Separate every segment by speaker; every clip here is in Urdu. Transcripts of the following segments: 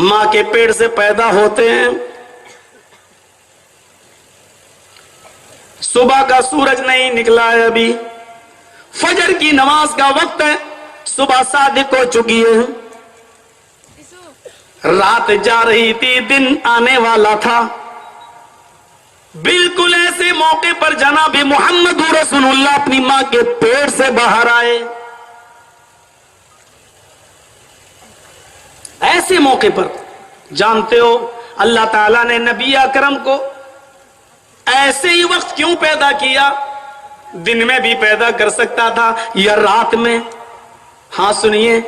Speaker 1: ماں کے پیٹ سے پیدا ہوتے ہیں، صبح کا سورج نہیں نکلا ہے، ابھی فجر کی نماز کا وقت ہے، صبح صادق ہو چکی ہے، رات جا رہی تھی، دن آنے والا تھا۔ بالکل ایسے موقع پر جناب محمد رسول اللہ اپنی ماں کے پیٹ سے باہر آئے۔ ایسے موقع پر جانتے ہو اللہ تعالیٰ نے نبی اکرم کو ایسے ہی وقت کیوں پیدا کیا؟ دن میں بھی پیدا کر سکتا تھا یا رات میں؟ ہاں سنیے،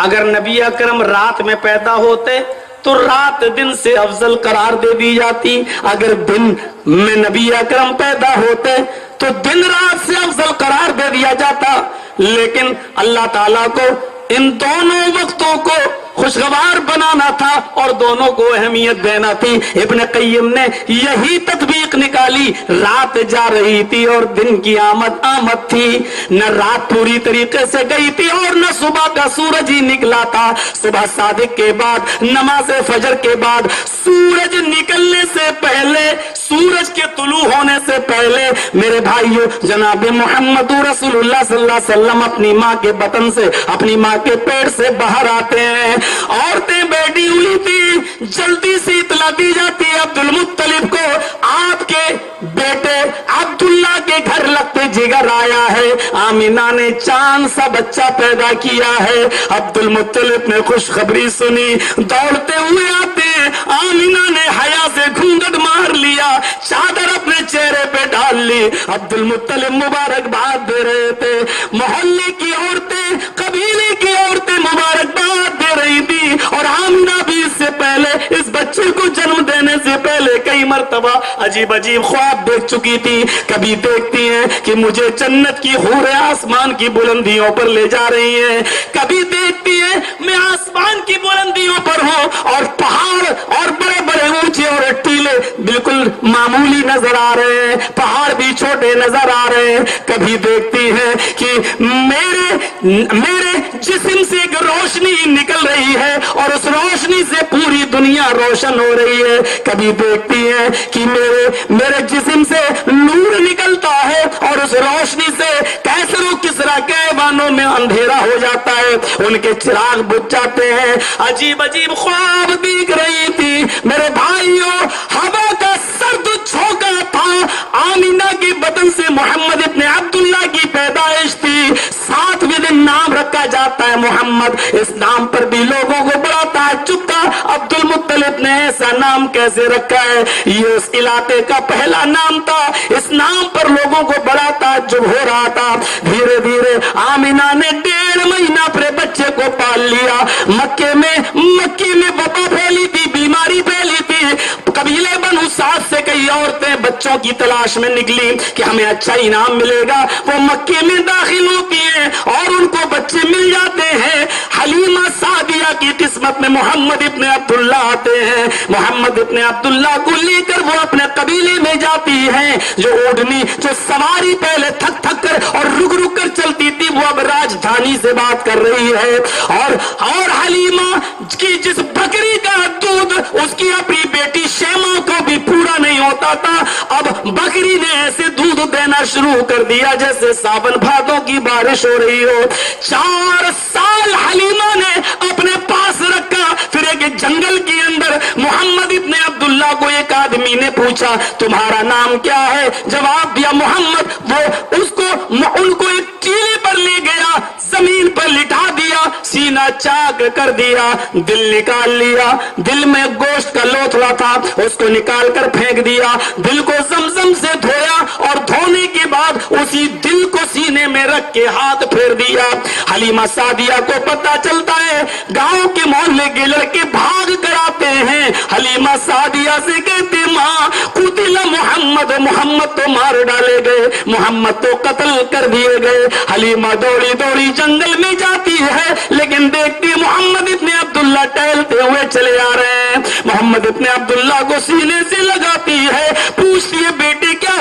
Speaker 1: اگر نبی اکرم رات میں پیدا ہوتے تو رات دن سے افضل قرار دے دی جاتی، اگر دن میں نبی اکرم پیدا ہوتے تو دن رات سے افضل قرار دے دیا جاتا۔ لیکن اللہ تعالیٰ کو ان دونوں وقتوں کو خوشگوار بنانا تھا اور دونوں کو اہمیت دینا تھی۔ ابن قیم نے یہی تطبیق نکالی، رات جا رہی تھی اور دن کی آمد تھی، نہ رات پوری طریقے سے گئی تھی اور نہ صبح کا سورج ہی نکلا تھا۔ صبح صادق کے بعد، نماز فجر کے بعد، سورج نکلنے سے پہلے، سورج کے طلوع ہونے سے پہلے میرے بھائیو جناب محمد رسول اللہ صلی اللہ علیہ وسلم اپنی ماں کے بطن سے، اپنی ماں کے پیٹ سے باہر آتے ہیں۔ عورتیں بیٹھی ہوئی تھی، جلدی سے اطلاع دی جاتی ہے عبد المطلب کو، آپ کے بیٹے عبداللہ کے گھر لگتے جگر آیا ہے، آمینہ نے چاند سا بچہ پیدا کیا ہے۔ عبد المطلب نے خوشخبری سنی، دوڑتے ہوئے آتے ہیں، آمینہ نے حیا سے گھونگھٹ مار لیا، چادر اپنے چہرے پہ ڈال لی۔ عبد المطلب مبارکباد دے رہے تھے، محلے کی عورتیں، قبیلے کی عورتیں مبارکباد دے رہی تھی، اور آمینہ بھی اس سے پہلے، اس بچے کو جنم دینے سے پہلے کئی مرتبہ عجیب عجیب خواب دیکھ چکی تھی۔ کبھی دیکھتی ہیں کہ مجھے جنت کی حوریں آسمان کی بلندیوں پر لے جا رہی ہیں، کبھی دیکھتی ہیں میں آسمان کی بلندیوں پر ہوں اور پہاڑ اور بڑے بڑے اونچے اور ٹیلے بالکل معمولی نظر آ رہے ہیں، پہاڑ بھی چھوٹے نظر آ رہے ہیں۔ کبھی دیکھتی ہیں کہ میرے جسم سے ایک روشنی نکل رہی ہے اور اس روشنی سے پوری دنیا روشن ہو رہی ہے۔ کبھی دیکھتی ہیں کہ میرے جسم سے نور نکلتا ہے اور اس روشنی سے کیسر و کسرا کے ایوانوں میں اندھیرا ہو جاتا ہے، ان کے چراغ بجھ جاتے ہیں۔ عجیب عجیب خواب دیکھ رہی تھی میرے بھائیوں۔ ہوا کا سرد جھونکا تھا، آمینہ کے بدن سے محمد ابن عبداللہ کی پیدائش تھی، 7ویں دن نام رکھا جاتا ہے محمد۔ اس نام پر بھی لوگوں کو بڑا تعجب تھا، عبد المطلب نے ایسا نام کیسے رکھا ہے؟ یہ اس علاقے کا پہلا نام تھا، اس نام پر لوگوں کو بڑا تعجب ہو رہا تھا۔ دھیرے دھیرے آمینہ نے 1.5 مہینہ اپنے بچے کو پال لیا۔ مکے میں وبا پھیلی تھی، بیماری پھیلی تھی، قبیلے بنو سعد سے کئی عورتیں بچوں کی تلاش میں نکلی کہ ہمیں اچھا انعام ملے گا، وہ مکے میں داخل ہوتی ہیں اور ان کو بچے مل جاتے ہیں۔ حلیمہ سعدیہ کی قسمت میں محمد ابن عبداللہ آتے ہیں، محمد ابن عبداللہ کو لے کر وہ اپنے قبیلے میں جاتی ہیں۔ جو اوڑنی، جو سواری پہلے تھک تھک کر اور رک رک کر چلتی تھی، وہ اب راجدھانی سے بات کر رہی ہے، اور حلیمہ کی جس بکری کا دودھ اس کی اپنی بیٹی شیما کو بھی پورا نہیں ہوتا تھا، اب بکری نے ایسے دودھ دینا شروع کر دیا جیسے ساون بھادوں کی بارش ہو رہی ہو۔ 4 سال حلیمہ نے اپنے پاس رکھا۔ پھر ایک جنگل کے اندر محمد ابن عبداللہ کو ایک آدمی نے پوچھا تمہارا نام کیا ہے؟ جواب دیا محمد۔ وہ ان کو ایک ٹیلے پر لے گیا، زمین پر لٹا دیا، سینہ چاک کر دیا، دل نکال لیا، دل میں گوشت کا لوتھڑا تھا اس کو نکال کر پھینک دیا، دل کو زمزم سے دھویا اور دھونے کے بعد اسی دل کو سینے میں رکھ کے ہاتھ پھیر دیا۔ حلیمہ سعدیہ کو پتہ چلتا ہے، گاؤں کے محلے کے لڑکے بھاگ کر آتے ہیں، حلیمہ سعدیہ سے کہتے ماں قتل محمد تو مار ڈالے گئے، محمد تو قتل کر دیے گئے۔ حلیمہ دوڑی دوڑی جنگل میں جاتی ہے، لیکن دیکھتی محمد ابن عبداللہ ٹہلتے ہوئے چلے آ رہے ہیں۔ محمد ابن عبداللہ کو سینے سے لگاتی ہے، پوچھتی ہے بیٹے کیا